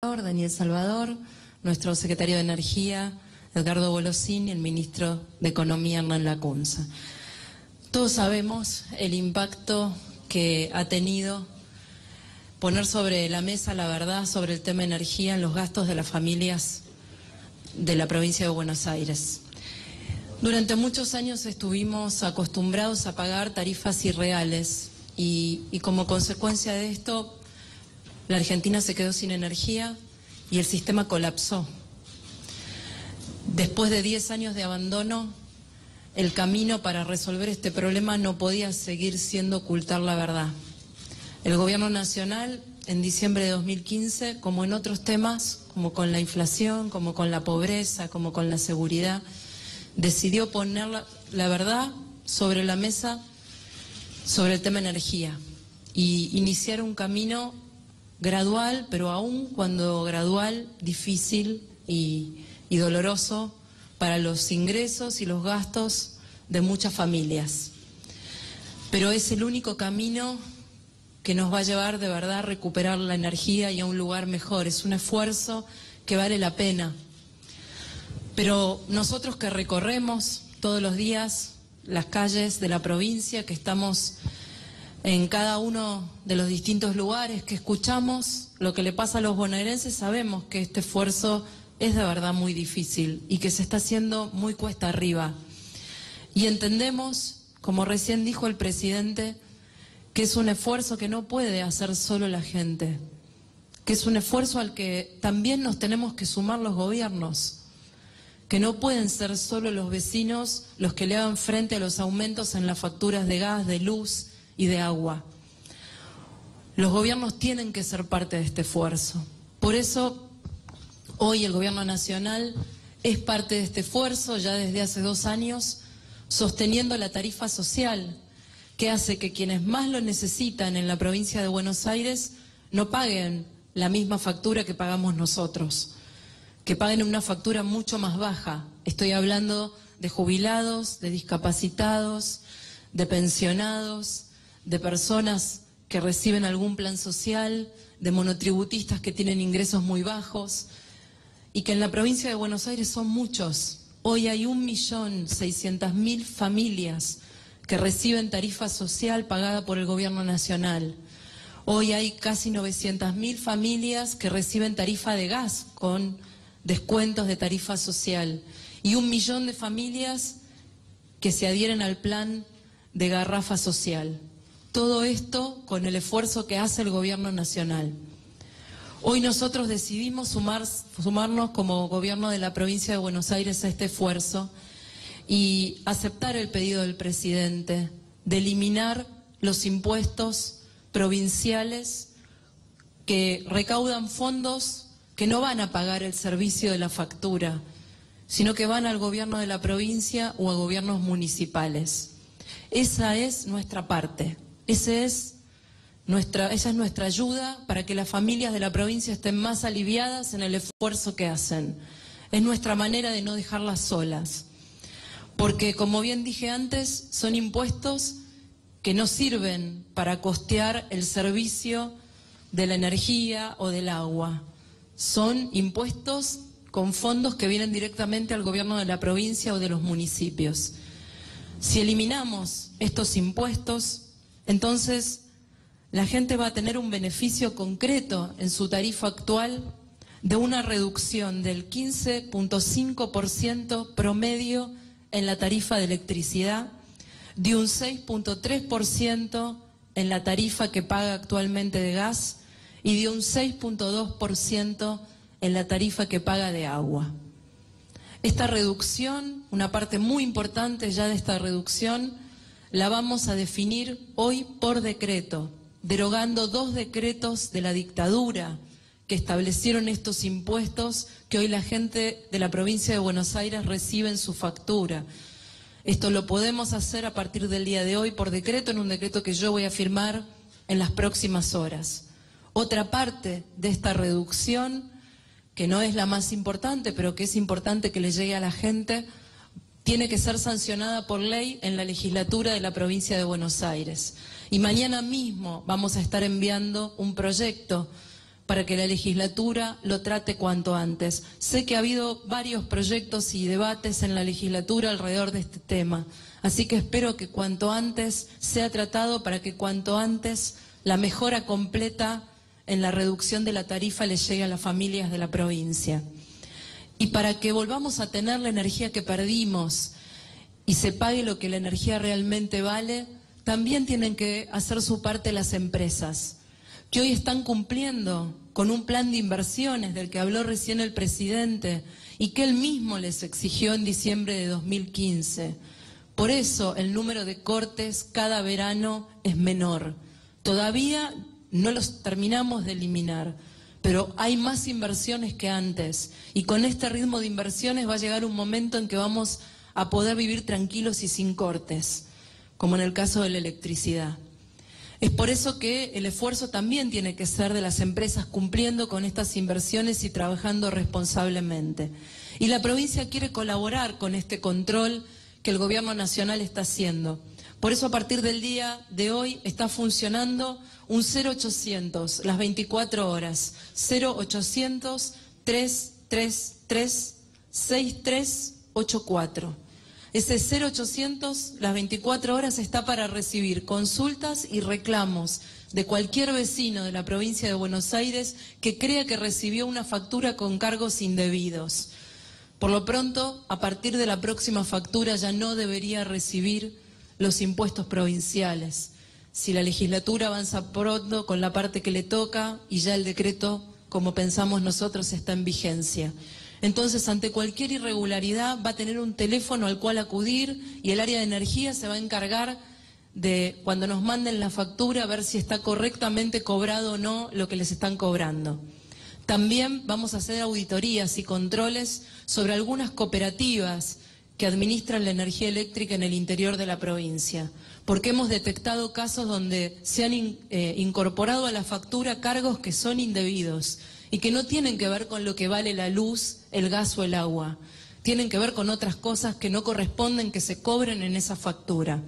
Daniel Salvador, nuestro secretario de Energía, Edgardo Bolosín, y el ministro de Economía, Hernán Lacunza. Todos sabemos el impacto que ha tenido poner sobre la mesa la verdad sobre el tema energía en los gastos de las familias de la provincia de Buenos Aires. Durante muchos años estuvimos acostumbrados a pagar tarifas irreales y como consecuencia de esto, la Argentina se quedó sin energía y el sistema colapsó. Después de 10 años de abandono, el camino para resolver este problema no podía seguir siendo ocultar la verdad. El Gobierno Nacional, en diciembre de 2015, como en otros temas, como con la inflación, como con la pobreza, como con la seguridad, decidió poner la verdad sobre la mesa sobre el tema energía y iniciar un camino gradual, pero aún cuando gradual, difícil y doloroso para los ingresos y los gastos de muchas familias. Pero es el único camino que nos va a llevar de verdad a recuperar la energía y a un lugar mejor. Es un esfuerzo que vale la pena. Pero nosotros que recorremos todos los días las calles de la provincia, que estamos en cada uno de los distintos lugares, que escuchamos lo que le pasa a los bonaerenses, sabemos que este esfuerzo es de verdad muy difícil y que se está haciendo muy cuesta arriba. Y entendemos, como recién dijo el presidente, que es un esfuerzo que no puede hacer solo la gente, que es un esfuerzo al que también nos tenemos que sumar los gobiernos, que no pueden ser solo los vecinos los que le hagan frente a los aumentos en las facturas de gas, de luz y de agua. Los gobiernos tienen que ser parte de este esfuerzo. Por eso, hoy el Gobierno Nacional es parte de este esfuerzo, ya desde hace 2 años, sosteniendo la tarifa social, que hace que quienes más lo necesitan en la provincia de Buenos Aires no paguen la misma factura que pagamos nosotros, que paguen una factura mucho más baja. Estoy hablando de jubilados, de discapacitados, de pensionados, de personas que reciben algún plan social, de monotributistas que tienen ingresos muy bajos, y que en la provincia de Buenos Aires son muchos. Hoy hay 1.600.000 familias que reciben tarifa social pagada por el Gobierno Nacional. Hoy hay casi 900.000 familias que reciben tarifa de gas con descuentos de tarifa social, y 1 millón de familias que se adhieren al plan de garrafa social. Todo esto con el esfuerzo que hace el Gobierno Nacional. Hoy nosotros decidimos sumarnos como Gobierno de la provincia de Buenos Aires a este esfuerzo y aceptar el pedido del presidente de eliminar los impuestos provinciales que recaudan fondos que no van a pagar el servicio de la factura, sino que van al Gobierno de la provincia o a gobiernos municipales. Esa es nuestra parte. Esa es nuestra ayuda para que las familias de la provincia estén más aliviadas en el esfuerzo que hacen. Es nuestra manera de no dejarlas solas. Porque, como bien dije antes, son impuestos que no sirven para costear el servicio de la energía o del agua. Son impuestos con fondos que vienen directamente al gobierno de la provincia o de los municipios. Si eliminamos estos impuestos, entonces la gente va a tener un beneficio concreto en su tarifa actual de una reducción del 15.5% promedio en la tarifa de electricidad, de un 6.3% en la tarifa que paga actualmente de gas y de un 6.2% en la tarifa que paga de agua. Esta reducción, una parte muy importante ya de esta reducción, la vamos a definir hoy por decreto, derogando 2 decretos de la dictadura que establecieron estos impuestos que hoy la gente de la provincia de Buenos Aires recibe en su factura. Esto lo podemos hacer a partir del día de hoy por decreto, en un decreto que yo voy a firmar en las próximas horas. Otra parte de esta reducción, que no es la más importante, pero que es importante que le llegue a la gente, tiene que ser sancionada por ley en la legislatura de la provincia de Buenos Aires. Y mañana mismo vamos a estar enviando un proyecto para que la legislatura lo trate cuanto antes. Sé que ha habido varios proyectos y debates en la legislatura alrededor de este tema, así que espero que cuanto antes sea tratado para que cuanto antes la mejora completa en la reducción de la tarifa le llegue a las familias de la provincia. Y para que volvamos a tener la energía que perdimos y se pague lo que la energía realmente vale, también tienen que hacer su parte las empresas, que hoy están cumpliendo con un plan de inversiones del que habló recién el presidente y que él mismo les exigió en diciembre de 2015. Por eso el número de cortes cada verano es menor. Todavía no los terminamos de eliminar, pero hay más inversiones que antes y con este ritmo de inversiones va a llegar un momento en que vamos a poder vivir tranquilos y sin cortes, como en el caso de la electricidad. Es por eso que el esfuerzo también tiene que ser de las empresas cumpliendo con estas inversiones y trabajando responsablemente. Y la provincia quiere colaborar con este control que el Gobierno Nacional está haciendo. Por eso a partir del día de hoy está funcionando un 0800, las 24 horas, 0800 333 6384. Ese 0800, las 24 horas, está para recibir consultas y reclamos de cualquier vecino de la provincia de Buenos Aires que crea que recibió una factura con cargos indebidos. Por lo pronto, a partir de la próxima factura ya no debería recibir los impuestos provinciales. Si la legislatura avanza pronto con la parte que le toca y ya el decreto, como pensamos nosotros, está en vigencia. Entonces, ante cualquier irregularidad va a tener un teléfono al cual acudir y el área de energía se va a encargar de, cuando nos manden la factura, ver si está correctamente cobrado o no lo que les están cobrando. También vamos a hacer auditorías y controles sobre algunas cooperativas que administran la energía eléctrica en el interior de la provincia, porque hemos detectado casos donde se han incorporado a la factura cargos que son indebidos y que no tienen que ver con lo que vale la luz, el gas o el agua. Tienen que ver con otras cosas que no corresponden que se cobren en esa factura.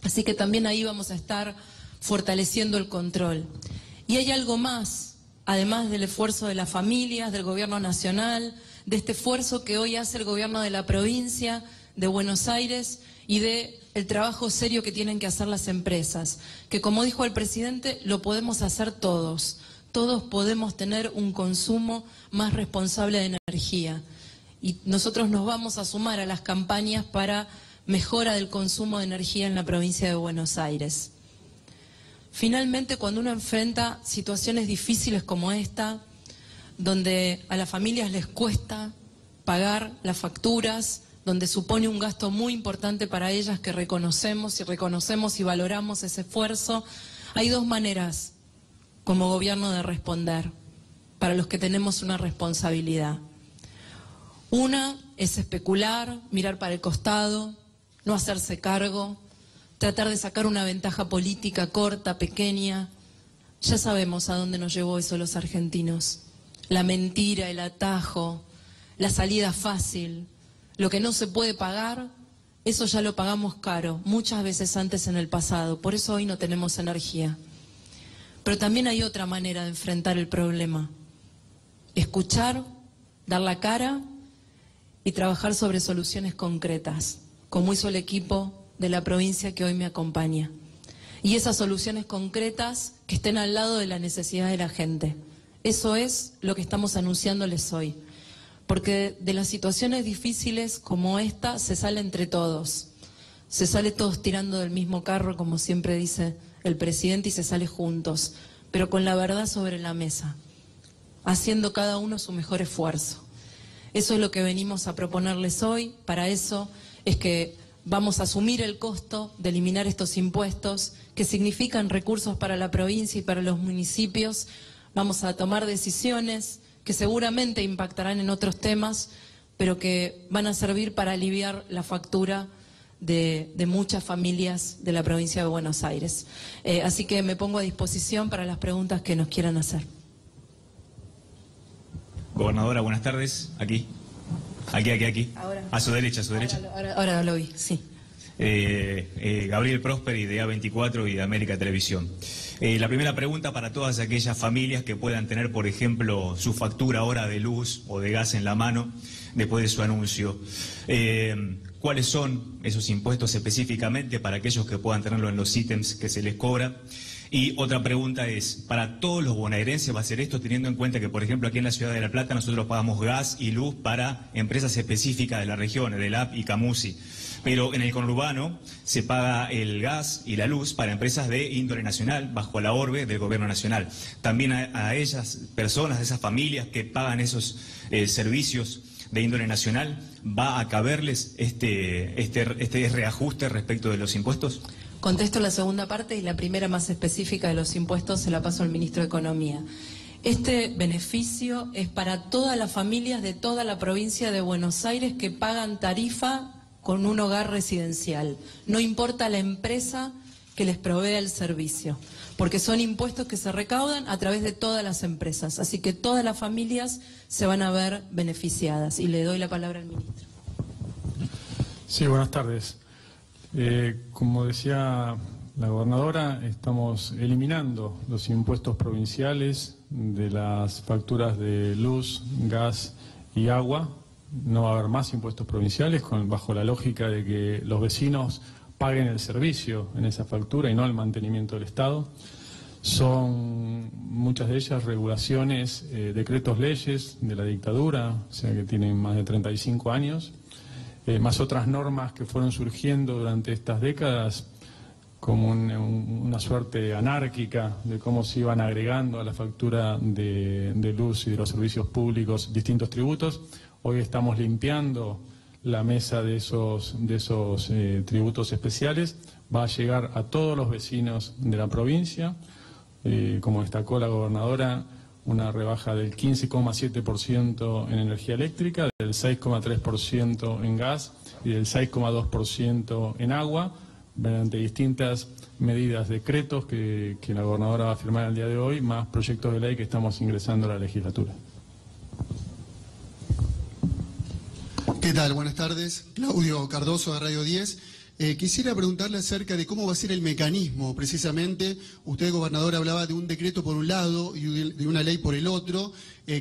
Así que también ahí vamos a estar fortaleciendo el control. Y hay algo más, además del esfuerzo de las familias, del Gobierno Nacional, de este esfuerzo que hoy hace el Gobierno de la provincia de Buenos Aires y de el trabajo serio que tienen que hacer las empresas, que como dijo el presidente, lo podemos hacer todos. Todos podemos tener un consumo más responsable de energía y nosotros nos vamos a sumar a las campañas para mejora del consumo de energía en la provincia de Buenos Aires. Finalmente, cuando uno enfrenta situaciones difíciles como esta, donde a las familias les cuesta pagar las facturas, donde supone un gasto muy importante para ellas que reconocemos y valoramos ese esfuerzo, hay dos maneras como gobierno de responder para los que tenemos una responsabilidad. Una es especular, mirar para el costado, no hacerse cargo, tratar de sacar una ventaja política corta, pequeña. Ya sabemos a dónde nos llevó eso los argentinos. La mentira, el atajo, la salida fácil, lo que no se puede pagar, eso ya lo pagamos caro, muchas veces antes en el pasado. Por eso hoy no tenemos energía. Pero también hay otra manera de enfrentar el problema. Escuchar, dar la cara y trabajar sobre soluciones concretas, como hizo el equipo de la provincia que hoy me acompaña. Y esas soluciones concretas que estén al lado de la necesidad de la gente. Eso es lo que estamos anunciándoles hoy. Porque de las situaciones difíciles como esta se sale entre todos. Se sale todos tirando del mismo carro, como siempre dice el presidente, y se sale juntos, pero con la verdad sobre la mesa, haciendo cada uno su mejor esfuerzo. Eso es lo que venimos a proponerles hoy. Para eso es que vamos a asumir el costo de eliminar estos impuestos que significan recursos para la provincia y para los municipios. Vamos a tomar decisiones que seguramente impactarán en otros temas, pero que van a servir para aliviar la factura de muchas familias de la provincia de Buenos Aires. Así que me pongo a disposición para las preguntas que nos quieran hacer. Gobernadora, buenas tardes. Aquí. Aquí. Ahora. A su derecha, a su derecha. Ahora lo vi, sí. Gabriel Prosperi de A24 y de América Televisión. La primera pregunta para todas aquellas familias que puedan tener, por ejemplo, su factura ahora de luz o de gas en la mano después de su anuncio. ¿Cuáles son esos impuestos específicamente para aquellos que puedan tenerlo en los ítems que se les cobra? Y otra pregunta es, ¿para todos los bonaerenses va a ser esto, teniendo en cuenta que, por ejemplo, aquí en la ciudad de La Plata nosotros pagamos gas y luz para empresas específicas de la región, Edelap y Camusi? Pero en el conurbano se paga el gas y la luz para empresas de índole nacional, bajo la orbe del gobierno nacional. También a esas personas, a esas familias que pagan esos servicios de índole nacional, ¿va a caberles este reajuste respecto de los impuestos? Contesto la segunda parte y la primera, más específica de los impuestos, se la paso al ministro de Economía. Este beneficio es para todas las familias de toda la provincia de Buenos Aires que pagan tarifa con un hogar residencial. No importa la empresa que les provea el servicio, porque son impuestos que se recaudan a través de todas las empresas. Así que todas las familias se van a ver beneficiadas. Y le doy la palabra al ministro. Sí, buenas tardes. Como decía la gobernadora, estamos eliminando los impuestos provinciales de las facturas de luz, gas y agua. No va a haber más impuestos provinciales, bajo la lógica de que los vecinos paguen el servicio en esa factura y no el mantenimiento del Estado. Son muchas de ellas regulaciones, decretos leyes de la dictadura, o sea que tienen más de 35 años. Más otras normas que fueron surgiendo durante estas décadas como una suerte anárquica de cómo se iban agregando a la factura de luz y de los servicios públicos distintos tributos. Hoy estamos limpiando la mesa de esos tributos especiales. Va a llegar a todos los vecinos de la provincia, como destacó la gobernadora, una rebaja del 15,7% en energía eléctrica, del 6,3% en gas y del 6,2% en agua, mediante distintas medidas, decretos que la gobernadora va a firmar el día de hoy, más proyectos de ley que estamos ingresando a la legislatura. ¿Qué tal? Buenas tardes. Claudio Cardoso de Radio 10. Quisiera preguntarle acerca de cómo va a ser el mecanismo, precisamente. Usted, gobernador, hablaba de un decreto por un lado y de una ley por el otro.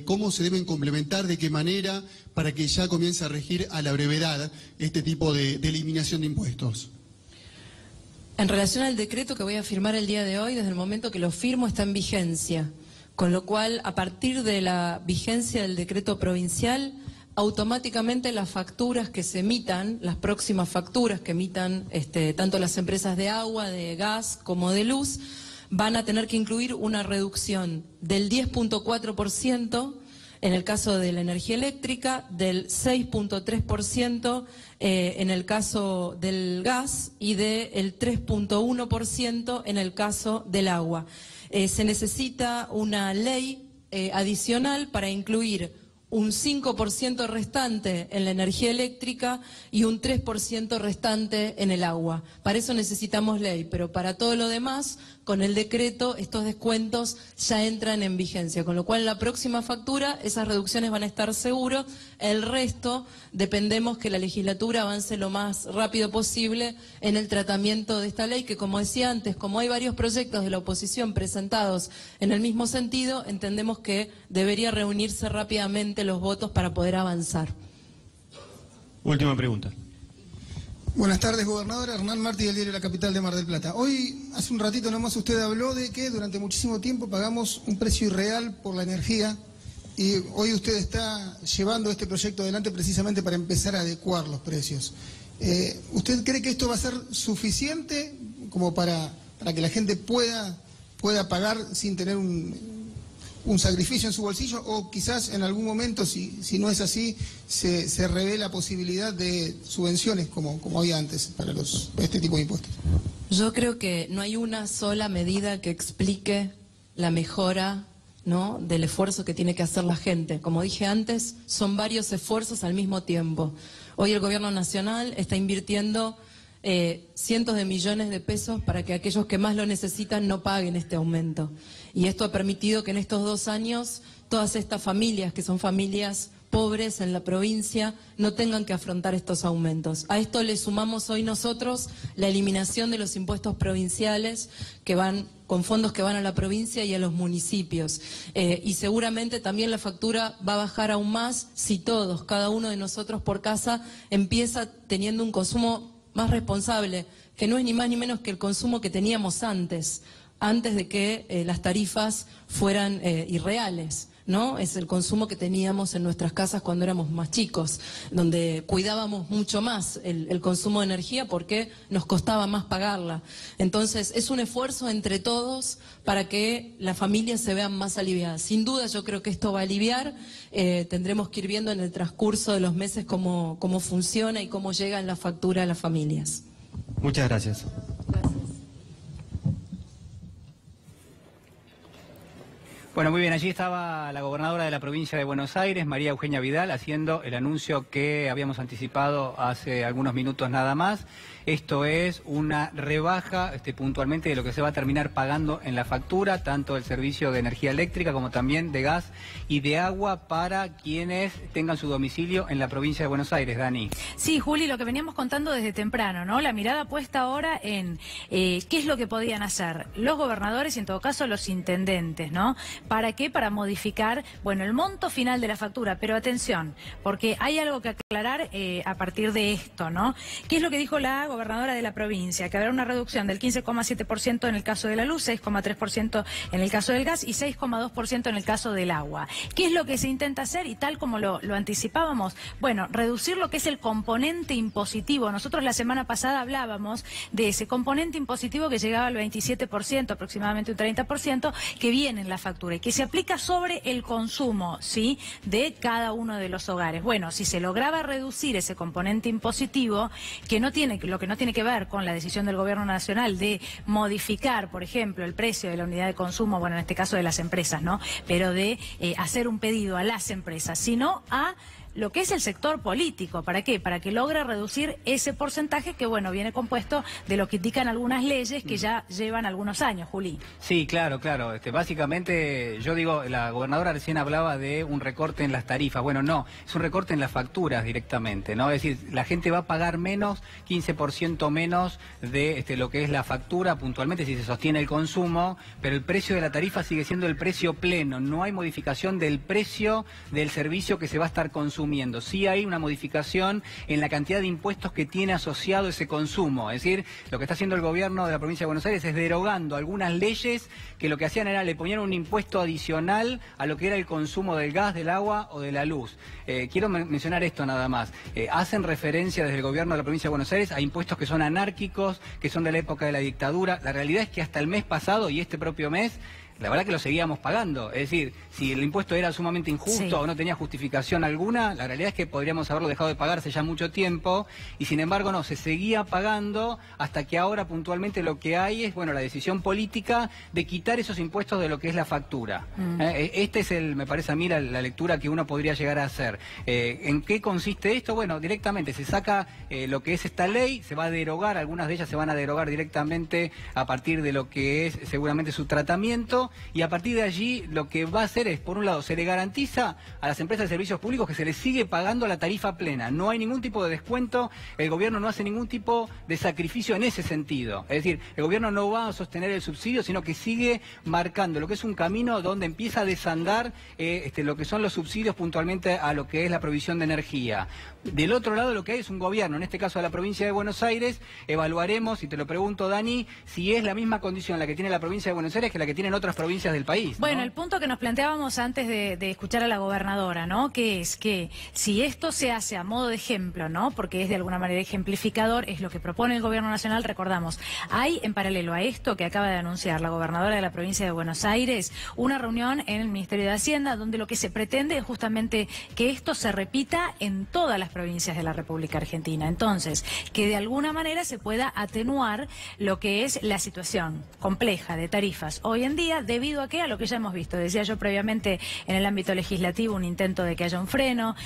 ¿Cómo se deben complementar? ¿De qué manera? Para que ya comience a regir a la brevedad este tipo de eliminación de impuestos. En relación al decreto que voy a firmar el día de hoy, desde el momento que lo firmo está en vigencia. Con lo cual, a partir de la vigencia del decreto provincial, automáticamente las facturas que se emitan, las próximas facturas que emitan tanto las empresas de agua, de gas como de luz, van a tener que incluir una reducción del 10,4% en el caso de la energía eléctrica, del 6,3% en el caso del gas y del 3,1% en el caso del agua. Se necesita una ley adicional para incluir un 5% restante en la energía eléctrica y un 3% restante en el agua. Para eso necesitamos ley, pero para todo lo demás, con el decreto, estos descuentos ya entran en vigencia, con lo cual en la próxima factura esas reducciones van a estar seguros. El resto dependemos que la legislatura avance lo más rápido posible en el tratamiento de esta ley, que como decía antes, como hay varios proyectos de la oposición presentados en el mismo sentido, entendemos que debería reunirse rápidamente los votos para poder avanzar. Última pregunta. Buenas tardes, gobernadora. Hernán Martí, del diario La Capital de Mar del Plata. Hoy, hace un ratito nomás, usted habló de que durante muchísimo tiempo pagamos un precio irreal por la energía y hoy usted está llevando este proyecto adelante precisamente para empezar a adecuar los precios. ¿Usted cree que esto va a ser suficiente como para que la gente pueda pagar sin tener un sacrificio en su bolsillo, o quizás en algún momento, si no es así, se revé la posibilidad de subvenciones como había antes para este tipo de impuestos? Yo creo que no hay una sola medida que explique la mejora, ¿no?, del esfuerzo que tiene que hacer la gente. Como dije antes, son varios esfuerzos al mismo tiempo. Hoy el gobierno nacional está invirtiendo cientos de millones de pesos para que aquellos que más lo necesitan no paguen este aumento. Y esto ha permitido que en estos 2 años todas estas familias, que son familias pobres en la provincia no tengan que afrontar estos aumentos. A esto le sumamos hoy nosotros la eliminación de los impuestos provinciales que van con fondos que van a la provincia y a los municipios. Y seguramente también la factura va a bajar aún más si todos, cada uno de nosotros por casa, empieza teniendo un consumo más responsable, que no es ni más ni menos que el consumo que teníamos antes de que las tarifas fueran irreales, ¿no? Es el consumo que teníamos en nuestras casas cuando éramos más chicos, donde cuidábamos mucho más el consumo de energía porque nos costaba más pagarla. Entonces, es un esfuerzo entre todos para que las familias se vean más aliviadas. Sin duda, yo creo que esto va a aliviar. Tendremos que ir viendo en el transcurso de los meses cómo funciona y cómo llega en la factura a las familias. Muchas gracias. Bueno, muy bien, allí estaba la gobernadora de la provincia de Buenos Aires, María Eugenia Vidal, haciendo el anuncio que habíamos anticipado hace algunos minutos nada más. Esto es una rebaja puntualmente de lo que se va a terminar pagando en la factura, tanto del servicio de energía eléctrica como también de gas y de agua para quienes tengan su domicilio en la provincia de Buenos Aires. Dani. Sí, Juli, lo que veníamos contando desde temprano, ¿no? La mirada puesta ahora en qué es lo que podían hacer los gobernadores y en todo caso los intendentes, ¿no? ¿Para qué? Para modificar, bueno, el monto final de la factura. Pero atención, porque hay algo que aclarar a partir de esto, ¿no? ¿Qué es lo que dijo la gobernadora de la provincia? Que habrá una reducción del 15,7% en el caso de la luz, 6,3% en el caso del gas y 6,2% en el caso del agua. ¿Qué es lo que se intenta hacer? Y tal como lo anticipábamos, bueno, reducir lo que es el componente impositivo. Nosotros la semana pasada hablábamos de ese componente impositivo que llegaba al 27%, aproximadamente un 30%, que viene en la factura y que se aplica sobre el consumo, ¿sí?, de cada uno de los hogares. Bueno, si se lograba reducir ese componente impositivo, que no tiene que ver con la decisión del Gobierno Nacional de modificar, por ejemplo, el precio de la unidad de consumo, bueno, en este caso de las empresas, ¿no?, pero de hacer un pedido a las empresas, sino a lo que es el sector político. ¿Para qué? Para que logre reducir ese porcentaje que, bueno, viene compuesto de lo que indican algunas leyes que ya llevan algunos años, Juli. Sí, claro. Básicamente, yo digo, la gobernadora recién hablaba de un recorte en las tarifas. Bueno, no, es un recorte en las facturas directamente, ¿no? Es decir, la gente va a pagar menos, 15% menos de lo que es la factura puntualmente si se sostiene el consumo, pero el precio de la tarifa sigue siendo el precio pleno. No hay modificación del precio del servicio que se va a estar consumiendo. Sí hay una modificación en la cantidad de impuestos que tiene asociado ese consumo. Es decir, lo que está haciendo el gobierno de la provincia de Buenos Aires es derogando algunas leyes que lo que hacían era le ponían un impuesto adicional a lo que era el consumo del gas, del agua o de la luz. Quiero mencionar esto nada más. Hacen referencia desde el gobierno de la provincia de Buenos Aires a impuestos que son anárquicos, que son de la época de la dictadura. La realidad es que hasta el mes pasado y este propio mes, la verdad que lo seguíamos pagando. Es decir, si el impuesto era sumamente injusto, sí, o no tenía justificación alguna, la realidad es que podríamos haberlo dejado de pagar hace ya mucho tiempo, y sin embargo no, se seguía pagando hasta que ahora puntualmente lo que hay es, bueno, la decisión política de quitar esos impuestos de lo que es la factura. Este es me parece a mí, la lectura que uno podría llegar a hacer. ¿En qué consiste esto? Bueno, directamente se saca lo que es esta ley, se va a derogar, algunas de ellas se van a derogar directamente a partir de lo que es seguramente su tratamiento, y a partir de allí lo que va a hacer es, por un lado, se le garantiza a las empresas de servicios públicos que se les sigue pagando la tarifa plena. No hay ningún tipo de descuento, el gobierno no hace ningún tipo de sacrificio en ese sentido. Es decir, el gobierno no va a sostener el subsidio, sino que sigue marcando lo que es un camino donde empieza a desandar lo que son los subsidios puntualmente a lo que es la provisión de energía. Del otro lado lo que hay es un gobierno, en este caso de la provincia de Buenos Aires. Evaluaremos, y te lo pregunto, Dani, si es la misma condición la que tiene la provincia de Buenos Aires que la que tienen otras provincias del país, ¿no? Bueno, el punto que nos planteábamos antes de escuchar a la gobernadora, ¿no?, que es que si esto se hace a modo de ejemplo, ¿no?, porque es de alguna manera ejemplificador, es lo que propone el Gobierno Nacional. Recordamos, hay en paralelo a esto que acaba de anunciar la gobernadora de la provincia de Buenos Aires, una reunión en el Ministerio de Hacienda donde lo que se pretende es justamente que esto se repita en todas las provincias de la República Argentina. Entonces, que de alguna manera se pueda atenuar lo que es la situación compleja de tarifas hoy en día ¿debido a qué? A lo que ya hemos visto. Decía yo previamente, en el ámbito legislativo, un intento de que haya un freno.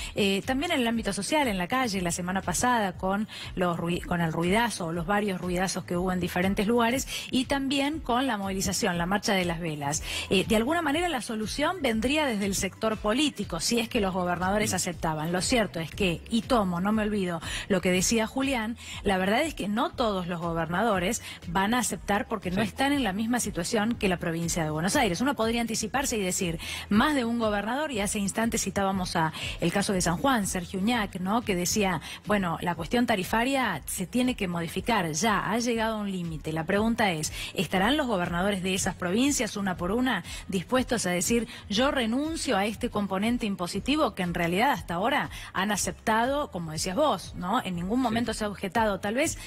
También en el ámbito social, en la calle, la semana pasada, con el ruidazo, o los varios ruidazos que hubo en diferentes lugares, y también con la movilización, la marcha de las velas. De alguna manera la solución vendría desde el sector político, si es que los gobernadores aceptaban. Lo cierto es que, y tomo, no me olvido lo que decía Julián, la verdad es que no todos los gobernadores van a aceptar, porque no están en la misma situación que la provincia de Buenos Aires. Uno podría anticiparse y decir, más de un gobernador, y hace instantes citábamos el caso de San Juan, Sergio Uñac, ¿no?, que decía, bueno, la cuestión tarifaria se tiene que modificar, ya ha llegado a un límite. La pregunta es, ¿estarán los gobernadores de esas provincias, una por una, dispuestos a decir, yo renuncio a este componente impositivo que en realidad hasta ahora han aceptado, como decías vos, ¿no? En ningún momento se ha objetado. Tal vez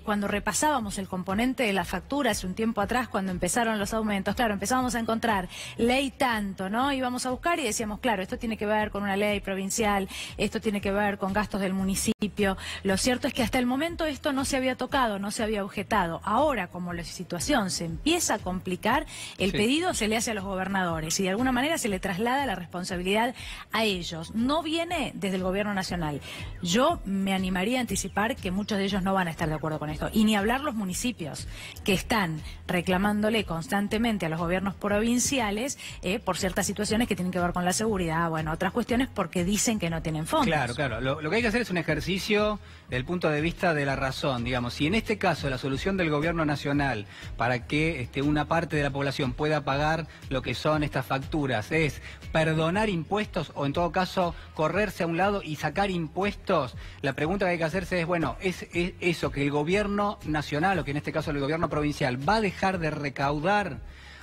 cuando repasábamos el componente de la factura hace un tiempo atrás, cuando empezaron los aumentos, claro, empezábamos a encontrar ley tanto, ¿no? Íbamos a buscar y decíamos, claro, esto tiene que ver con una ley provincial, esto tiene que ver con gastos del municipio. Lo cierto es que hasta el momento esto no se había tocado, no se había objetado. Ahora, como la situación se empieza a complicar, el pedido se le hace a los gobernadores y de alguna manera se le traslada la responsabilidad a ellos. No viene desde el gobierno nacional. Yo me animaría a anticipar que muchos de ellos no van a estar de acuerdo con esto. Y ni hablar los municipios, que están reclamándole constantemente a los gobiernos provinciales por ciertas situaciones que tienen que ver con la seguridad, bueno, otras cuestiones porque dicen que no tienen fondos. Claro, claro. Lo que hay que hacer es un ejercicio desde el punto de vista de la razón. Digamos, si en este caso la solución del gobierno nacional para que una parte de la población pueda pagar lo que son estas facturas es perdonar impuestos o en todo caso correrse a un lado y sacar impuestos, la pregunta que hay que hacerse es, bueno, ¿es eso que el gobierno nacional o que en este caso el gobierno provincial va a dejar de recaudar?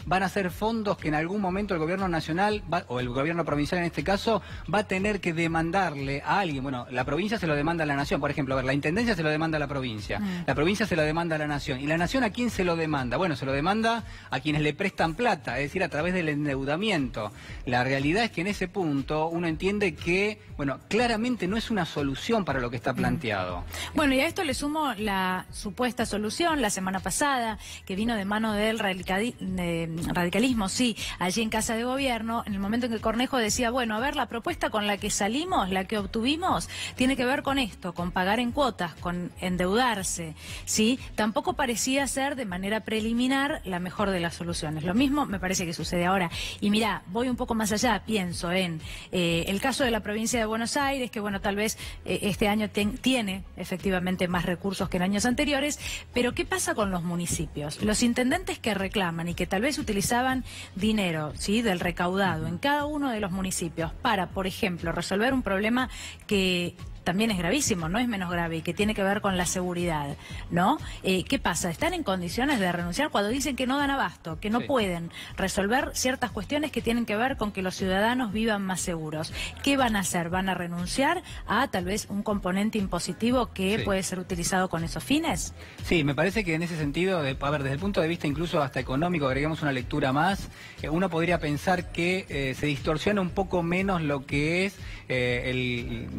¿Van a ser fondos que en algún momento el gobierno nacional, o el gobierno provincial en este caso, va a tener que demandarle a alguien? Bueno, la provincia se lo demanda a la nación, por ejemplo, a ver, la intendencia se lo demanda a la provincia, la provincia se lo demanda a la nación, ¿y la nación a quién se lo demanda? Bueno, se lo demanda a quienes le prestan plata, es decir, a través del endeudamiento. La realidad es que en ese punto uno entiende que, bueno, claramente no es una solución para lo que está planteado. Bueno, y a esto le sumo la supuesta solución la semana pasada, que vino de mano del radicalismo, sí, allí en Casa de Gobierno, en el momento en que Cornejo decía, bueno, a ver, la propuesta con la que salimos, la que obtuvimos, tiene que ver con esto, con pagar en cuotas, con endeudarse, ¿sí? Tampoco parecía ser de manera preliminar la mejor de las soluciones. Lo mismo me parece que sucede ahora. Y mirá, voy un poco más allá, pienso en el caso de la provincia de Buenos Aires, que bueno, tal vez este año tiene efectivamente más recursos que en años anteriores, pero ¿qué pasa con los municipios? Los intendentes que reclaman y que tal vez utilizaban dinero, ¿sí?, del recaudado en cada uno de los municipios para, por ejemplo, resolver un problema que también es gravísimo, no es menos grave, y que tiene que ver con la seguridad, ¿no? ¿Qué pasa? ¿Están en condiciones de renunciar cuando dicen que no dan abasto, que no pueden resolver ciertas cuestiones que tienen que ver con que los ciudadanos vivan más seguros? ¿Qué van a hacer? ¿Van a renunciar a tal vez un componente impositivo que puede ser utilizado con esos fines? Sí, me parece que en ese sentido, a ver, desde el punto de vista incluso hasta económico, agreguemos una lectura más, uno podría pensar que se distorsiona un poco menos lo que es,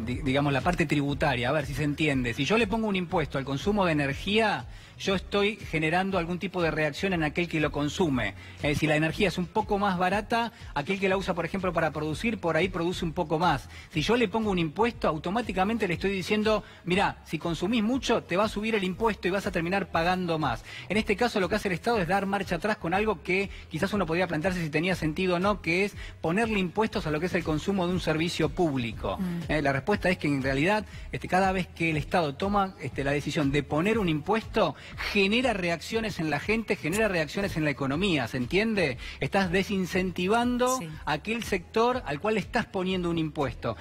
digamos, la parte tributaria. A ver si se entiende. Si yo le pongo un impuesto al consumo de energía, yo estoy generando algún tipo de reacción en aquel que lo consume. Si la energía es un poco más barata, aquel que la usa, por ejemplo, para producir, por ahí produce un poco más. Si yo le pongo un impuesto, automáticamente le estoy diciendo, mirá, si consumís mucho, te va a subir el impuesto y vas a terminar pagando más. En este caso, lo que hace el Estado es dar marcha atrás con algo que quizás uno podría plantearse si tenía sentido o no, que es ponerle impuestos a lo que es el consumo de un servicio público. La respuesta es que en realidad, cada vez que el Estado toma la decisión de poner un impuesto, genera reacciones en la gente, genera reacciones en la economía, ¿se entiende? Estás desincentivando a aquel sector al cual estás poniendo un impuesto.